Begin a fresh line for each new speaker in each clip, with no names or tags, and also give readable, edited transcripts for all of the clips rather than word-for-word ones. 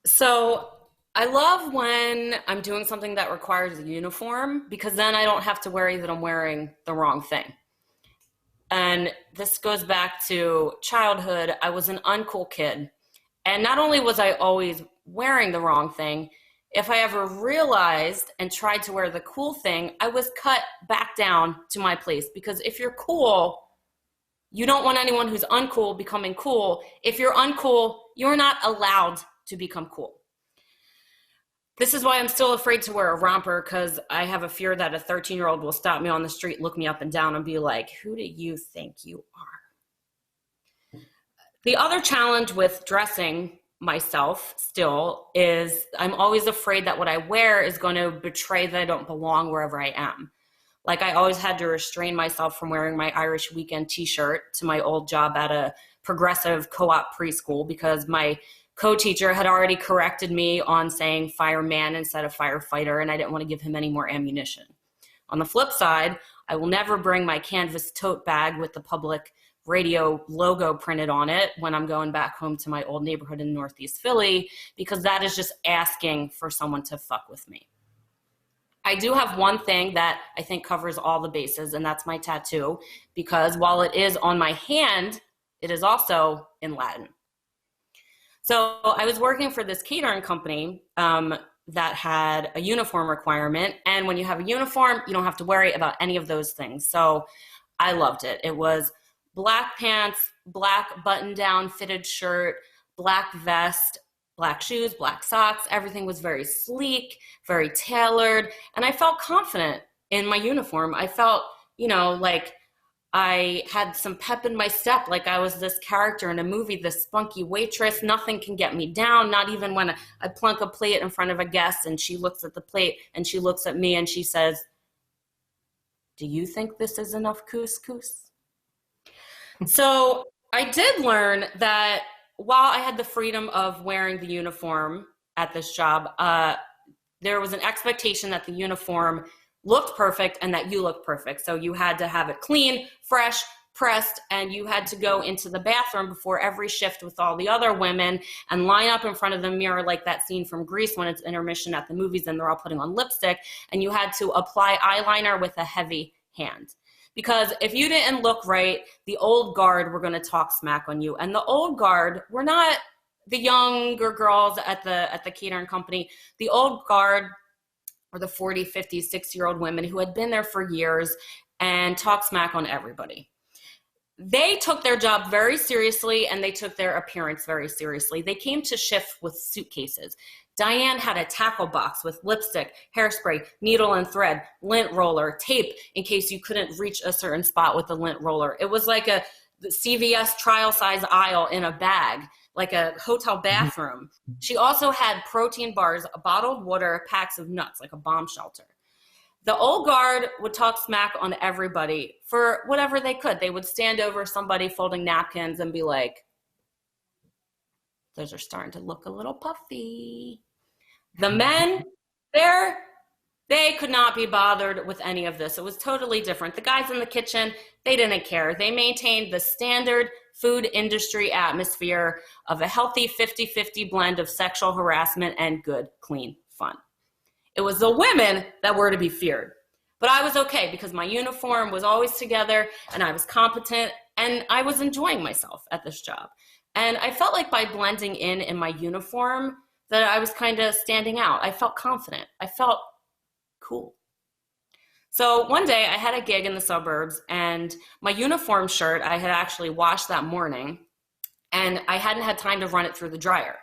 So I love when I'm doing something that requires a uniform because then I don't have to worry that I'm wearing the wrong thing. And this goes back to childhood. I was an uncool kid. And not only was I always wearing the wrong thing, if I ever realized and tried to wear the cool thing, I was cut back down to my place. Because if you're cool, you don't want anyone who's uncool becoming cool. If you're uncool, you're not allowed to become cool. This is why I'm still afraid to wear a romper, because I have a fear that a 13-year-old will stop me on the street, look me up and down, and be like, who do you think you are? The other challenge with dressing myself still is I'm always afraid that what I wear is going to betray that I don't belong wherever I am. Like I always had to restrain myself from wearing my Irish weekend t-shirt to my old job at a progressive co-op preschool because my co-teacher had already corrected me on saying fireman instead of firefighter, and I didn't want to give him any more ammunition. On the flip side, I will never bring my canvas tote bag with the public radio logo printed on it when I'm going back home to my old neighborhood in Northeast Philly, because that is just asking for someone to fuck with me. I do have one thing that I think covers all the bases, and that's my tattoo, because while it is on my hand, it is also in Latin. So I was working for this catering company that had a uniform requirement. And when you have a uniform, you don't have to worry about any of those things. So I loved it. It was black pants, black button-down fitted shirt, black vest, black shoes, black socks. Everything was very sleek, very tailored. And I felt confident in my uniform. I felt, like I had some pep in my step, like I was this character in a movie, this spunky waitress. Nothing can get me down, not even when I plunk a plate in front of a guest and she looks at the plate and she looks at me and she says, "Do you think this is enough couscous?" So I did learn that while I had the freedom of wearing the uniform at this job, there was an expectation that the uniform looked perfect and that you looked perfect. So you had to have it clean, fresh, pressed, and you had to go into the bathroom before every shift with all the other women and line up in front of the mirror like that scene from Grease when it's intermission at the movies and they're all putting on lipstick, and you had to apply eyeliner with a heavy hand. Because if you didn't look right, the old guard were going to talk smack on you. And the old guard were not the younger girls at the catering company. The old guard or the 40, 50, 60-year-old women who had been there for years and talked smack on everybody. They took their job very seriously and they took their appearance very seriously. They came to shift with suitcases. Diane had a tackle box with lipstick, hairspray, needle and thread, lint roller, tape in case you couldn't reach a certain spot with the lint roller. It was like a CVS trial size aisle in a bag, like a hotel bathroom. She also had protein bars, bottled water, packs of nuts, like a bomb shelter. The old guard would talk smack on everybody for whatever they could. They would stand over somebody folding napkins and be like, "Those are starting to look a little puffy." The men, they could not be bothered with any of this. It was totally different. The guys in the kitchen, they didn't care. They maintained the standard food industry atmosphere of a healthy 50-50 blend of sexual harassment and good, clean fun. It was the women that were to be feared. But I was okay because my uniform was always together and I was competent and I was enjoying myself at this job. And I felt like by blending in my uniform that I was kind of standing out. I felt confident. I felt cool. So one day I had a gig in the suburbs and my uniform shirt I had actually washed that morning and I hadn't had time to run it through the dryer.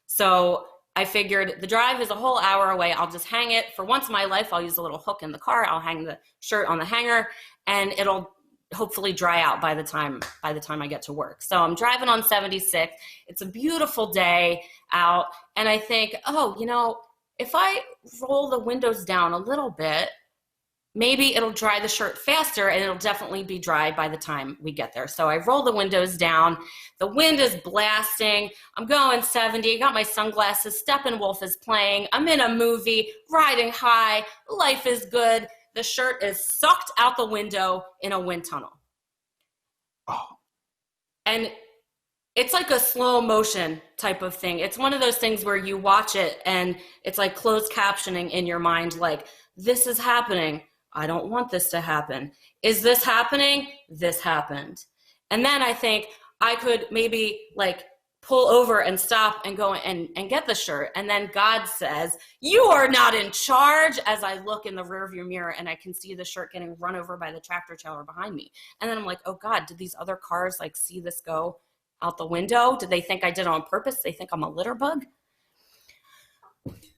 So I figured the drive is a whole hour away. I'll just hang it. For once in my life, I'll use a little hook in the car. I'll hang the shirt on the hanger and it'll hopefully dry out by the time I get to work. So I'm driving on 76. It's a beautiful day out. And I think, if I roll the windows down a little bit, maybe it'll dry the shirt faster and it'll definitely be dry by the time we get there. So I roll the windows down. The wind is blasting. I'm going 70. I got my sunglasses. Steppenwolf is playing. I'm in a movie, riding high. Life is good. The shirt is sucked out the window in a wind tunnel.
Oh.
And it's like a slow motion type of thing. It's one of those things where you watch it and it's like closed captioning in your mind, like, this is happening. I don't want this to happen. Is this happening? This happened. And then I think I could maybe like pull over and stop and go and get the shirt. And then God says, you are not in charge, as I look in the rearview mirror and I can see the shirt getting run over by the tractor trailer behind me. And then I'm like, oh God, did these other cars like see this go out the window? Did they think I did it on purpose? They think I'm a litter bug?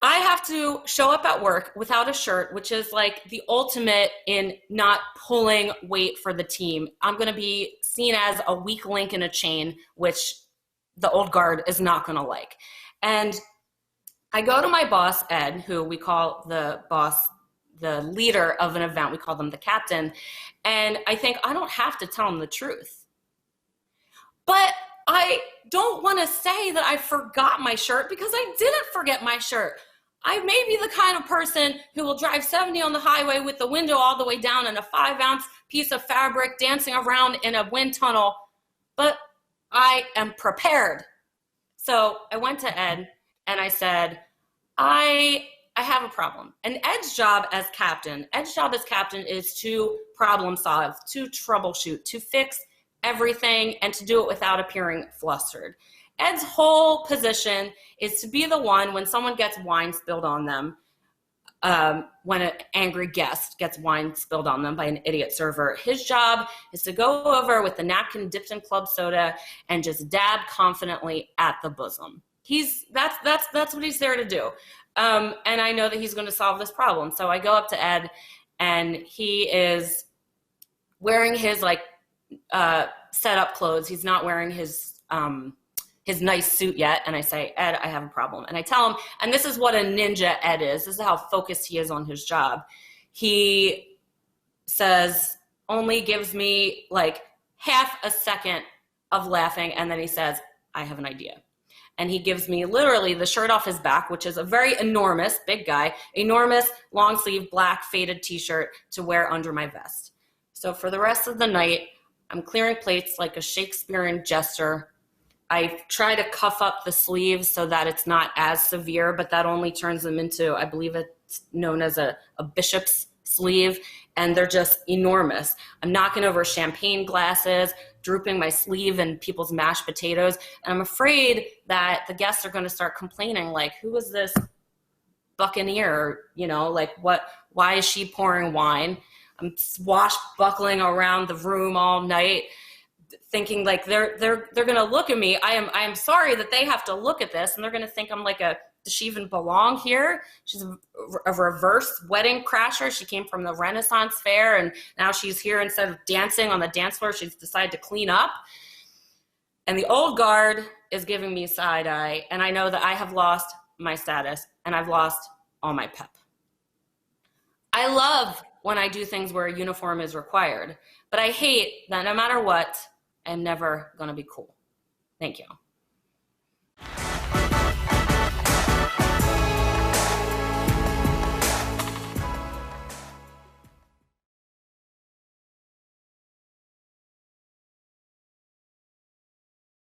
I have to show up at work without a shirt, which is like the ultimate in not pulling weight for the team. I'm going to be seen as a weak link in a chain, which the old guard is not going to like. And I go to my boss, Ed, who we call the boss, the leader of an event. We call them the captain. And I think I don't have to tell him the truth. But I don't want to say that I forgot my shirt, because I didn't forget my shirt. I may be the kind of person who will drive 70 on the highway with the window all the way down and a 5-ounce piece of fabric dancing around in a wind tunnel, but I am prepared. So I went to Ed and I said, I have a problem. And Ed's job as captain is to problem solve, to troubleshoot, to fix everything, and to do it without appearing flustered. Ed's whole position is to be the one when someone gets wine spilled on them, when an angry guest gets wine spilled on them by an idiot server. His job is to go over with the napkin dipped in club soda and just dab confidently at the bosom. That's what he's there to do. And I know that he's going to solve this problem. So I go up to Ed, and he is wearing his set up clothes. He's not wearing his nice suit yet. And I say, Ed, I have a problem. And I tell him, and this is what a ninja Ed is. This is how focused he is on his job. He says, only gives me like half a second of laughing. And then he says, I have an idea. And he gives me literally the shirt off his back, which is a very enormous, big guy, enormous long sleeve black faded t-shirt to wear under my vest. So for the rest of the night, I'm clearing plates like a Shakespearean jester. I try to cuff up the sleeves so that it's not as severe, but that only turns them into, I believe it's known as a bishop's sleeve, and they're just enormous. I'm knocking over champagne glasses, drooping my sleeve in people's mashed potatoes, and I'm afraid that the guests are going to start complaining, like, who is this buccaneer? You know, like, why is she pouring wine? I'm swashbuckling around the room all night, thinking like they're going to look at me. I am sorry that they have to look at this, and they're going to think I'm like, does she even belong here? She's a reverse wedding crasher. She came from the Renaissance fair, and now she's here. Instead of dancing on the dance floor, she's decided to clean up. And the old guard is giving me side eye, and I know that I have lost my status, and I've lost all my pep. I love when I do things where a uniform is required, but I hate that no matter what, I'm never going to be cool. Thank you.